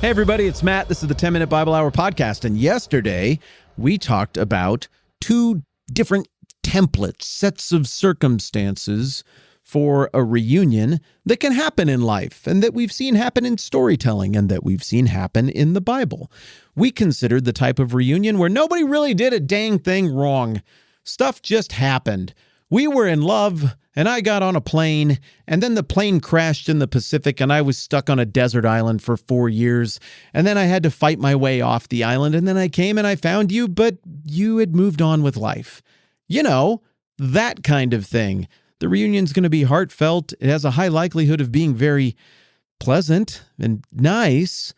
Hey, everybody, it's Matt. This is the 10-Minute Bible Hour podcast. And yesterday, we talked about two different templates, sets of circumstances for a reunion that can happen in life and that we've seen happen in storytelling and that we've seen happen in the Bible. We considered the type of reunion where nobody really did a dang thing wrong. Stuff just happened. We were in love, and I got on a plane, and then the plane crashed in the Pacific, and I was stuck on a desert island for 4 years, and then I had to fight my way off the island, and then I came and I found you, but you had moved on with life. You know, that kind of thing. The reunion's going to be heartfelt. It has a high likelihood of being very pleasant and nice,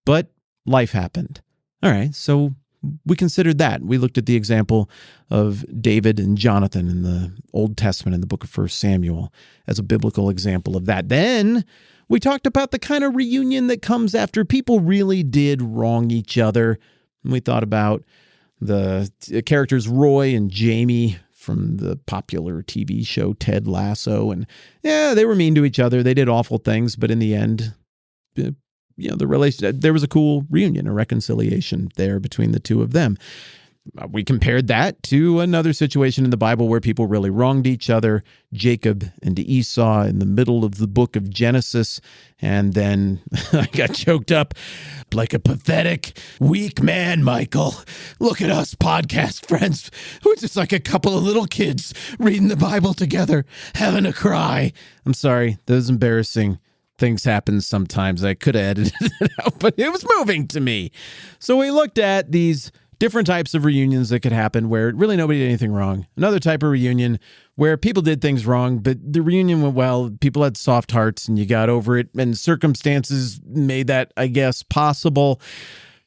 but life happened. All right, so we considered that. We looked at the example of David and Jonathan in the Old Testament in the book of 1 Samuel as a biblical example of that. Then we talked about the kind of reunion that comes after people really did wrong each other. And we thought about the characters Roy and Jamie from the popular TV show Ted Lasso. And yeah, they were mean to each other. They did awful things, but in the end, the relationship, there was a cool reunion, a reconciliation there between the two of them. We compared that to another situation in the Bible where people really wronged each other, Jacob and Esau in the middle of the book of Genesis. And then I got choked up like a pathetic, weak man, Michael. Look at us podcast friends. We're just like a couple of little kids reading the Bible together, having a cry. I'm sorry, that was embarrassing. Things happen sometimes. I could have edited it out, but it was moving to me. So we looked at these different types of reunions that could happen where really nobody did anything wrong. Another type of reunion where people did things wrong, but the reunion went well. People had soft hearts and you got over it, and circumstances made that, I guess, possible.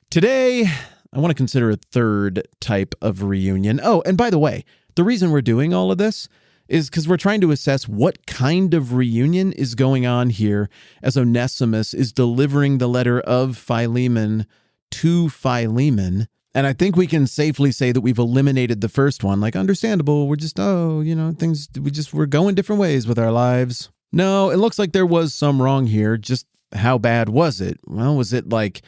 Today, I want to consider a third type of reunion. Oh, and by the way, the reason we're doing all of this is because we're trying to assess what kind of reunion is going on here as Onesimus is delivering the letter of Philemon to Philemon. And I think we can safely say that we've eliminated the first one. Like, understandable, we're just, we're going different ways with our lives. No, it looks like there was some wrong here. Just how bad was it? Well, was it like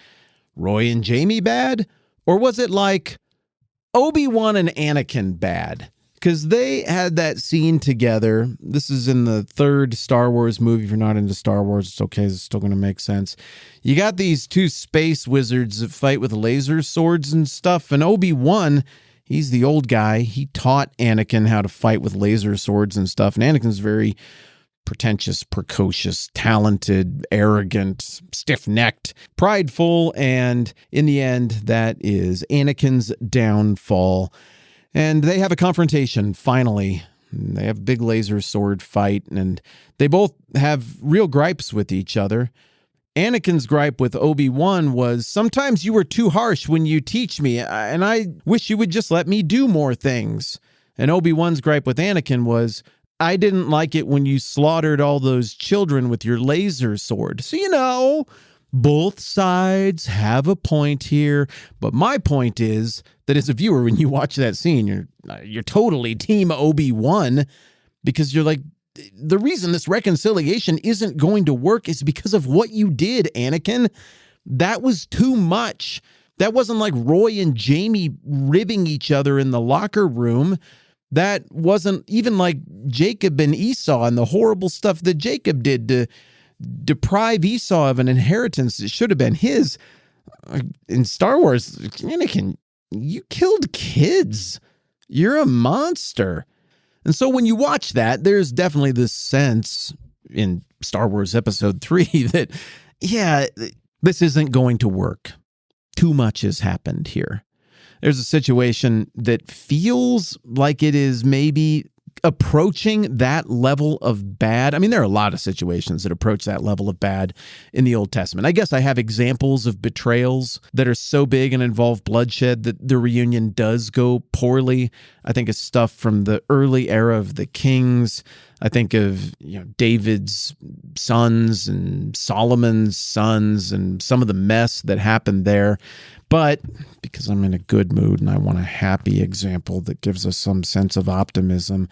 Roy and Jamie bad? Or was it like Obi-Wan and Anakin bad? Because they had that scene together. This is in the third Star Wars movie. If you're not into Star Wars, it's okay. It's still going to make sense. You got these two space wizards that fight with laser swords and stuff. And Obi-Wan, he's the old guy. He taught Anakin how to fight with laser swords and stuff. And Anakin's very pretentious, precocious, talented, arrogant, stiff-necked, prideful. And in the end, that is Anakin's downfall. And they have a confrontation, finally. They have a big laser sword fight, and they both have real gripes with each other. Anakin's gripe with Obi-Wan was, sometimes you were too harsh when you teach me, and I wish you would just let me do more things. And Obi-Wan's gripe with Anakin was, I didn't like it when you slaughtered all those children with your laser sword. So, both sides have a point here, but my point is that as a viewer, when you watch that scene, you're totally team Obi-Wan, because you're like, the reason this reconciliation isn't going to work is because of what you did, Anakin. That was too much. That wasn't like Roy and Jamie ribbing each other in the locker room. That wasn't even like Jacob and Esau and the horrible stuff that Jacob did to deprive Esau of an inheritance that should have been his. In Star Wars, Anakin, you killed kids. You're a monster. And so when you watch that, there's definitely this sense in Star Wars Episode 3 that, yeah, this isn't going to work. Too much has happened here. There's a situation that feels like it is maybe approaching that level of bad. I mean, there are a lot of situations that approach that level of bad in the Old Testament. I guess I have examples of betrayals that are so big and involve bloodshed that the reunion does go poorly. I think of stuff from the early era of the kings. I think of David's sons and Solomon's sons and some of the mess that happened there. But because I'm in a good mood and I want a happy example that gives us some sense of optimism,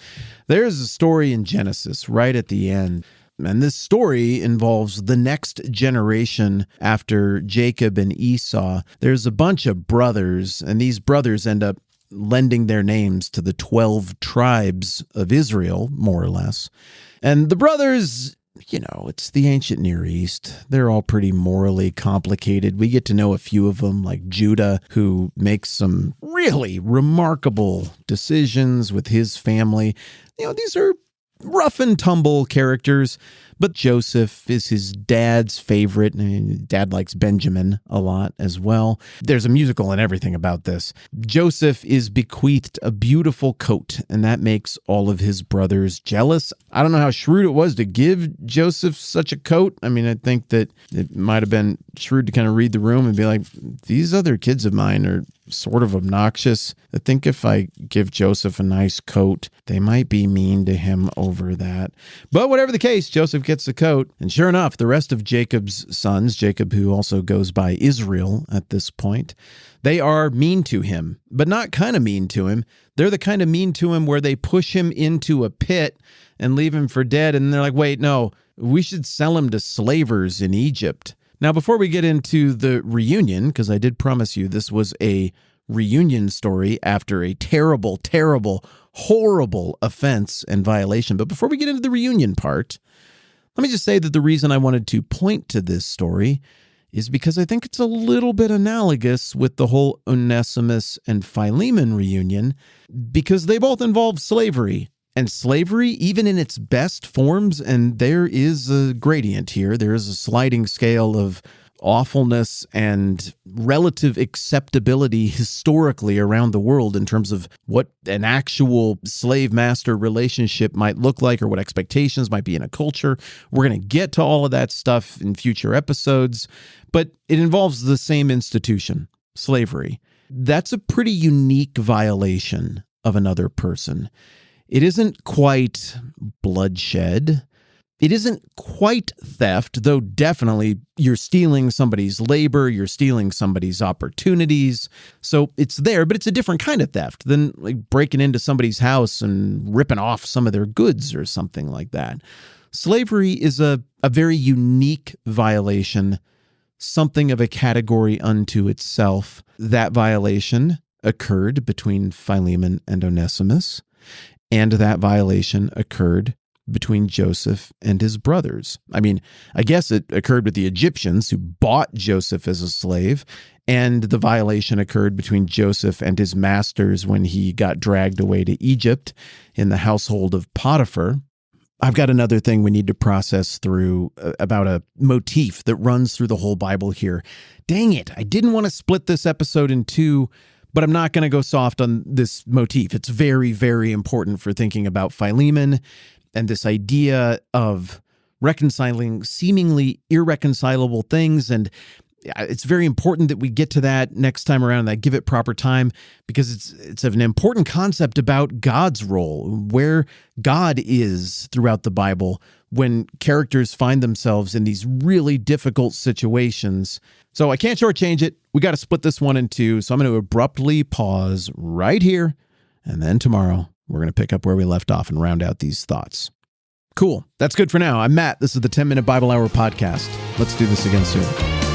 there's a story in Genesis right at the end And this story involves the next generation after Jacob and Esau. There's a bunch of brothers, and these brothers end up lending their names to the 12 tribes of Israel, more or less. And the brothers, it's the ancient Near East. They're all pretty morally complicated. We get to know a few of them, like Judah, who makes some really remarkable decisions with his family. These are rough and tumble characters, but Joseph is his dad's favorite. Dad likes Benjamin a lot as well. There's a musical and everything about this. Joseph is bequeathed a beautiful coat, and that makes all of his brothers jealous. I don't know how shrewd it was to give Joseph such a coat. I think that it might have been shrewd to kind of read the room and be like, these other kids of mine are sort of obnoxious. I think if I give Joseph a nice coat, they might be mean to him over that. But whatever the case, Joseph gets the coat. And sure enough, the rest of Jacob's sons, Jacob, who also goes by Israel at this point, they are mean to him, but not kind of mean to him. They're the kind of mean to him where they push him into a pit and leave him for dead. And they're like, wait, no, we should sell him to slavers in Egypt. Now, before we get into the reunion, because I did promise you this was a reunion story after a terrible, terrible, horrible offense and violation. But before we get into the reunion part, let me just say that the reason I wanted to point to this story is because I think it's a little bit analogous with the whole Onesimus and Philemon reunion, because they both involve slavery. And slavery, even in its best forms, and there is a gradient here, there is a sliding scale of awfulness and relative acceptability historically around the world in terms of what an actual slave-master relationship might look like or what expectations might be in a culture. We're going to get to all of that stuff in future episodes, but it involves the same institution, slavery. That's a pretty unique violation of another person. It isn't quite bloodshed. It isn't quite theft, though definitely you're stealing somebody's labor, you're stealing somebody's opportunities. So it's there, but it's a different kind of theft than like breaking into somebody's house and ripping off some of their goods or something like that. Slavery is a very unique violation, something of a category unto itself. That violation occurred between Philemon and Onesimus. And that violation occurred between Joseph and his brothers. I guess it occurred with the Egyptians who bought Joseph as a slave, and the violation occurred between Joseph and his masters when he got dragged away to Egypt in the household of Potiphar. I've got another thing we need to process through about a motif that runs through the whole Bible here. Dang it, I didn't want to split this episode in two, but I'm not going to go soft on this motif. It's very, very important for thinking about Philemon and this idea of reconciling seemingly irreconcilable things. And it's very important that we get to that next time around and that give it proper time, because it's an important concept about God's role, where God is throughout the Bible when characters find themselves in these really difficult situations. So I can't shortchange it. We got to split this one in two. So I'm going to abruptly pause right here. And then tomorrow we're going to pick up where we left off and round out these thoughts. Cool. That's good for now. I'm Matt. This is the 10-Minute Bible Hour podcast. Let's do this again soon.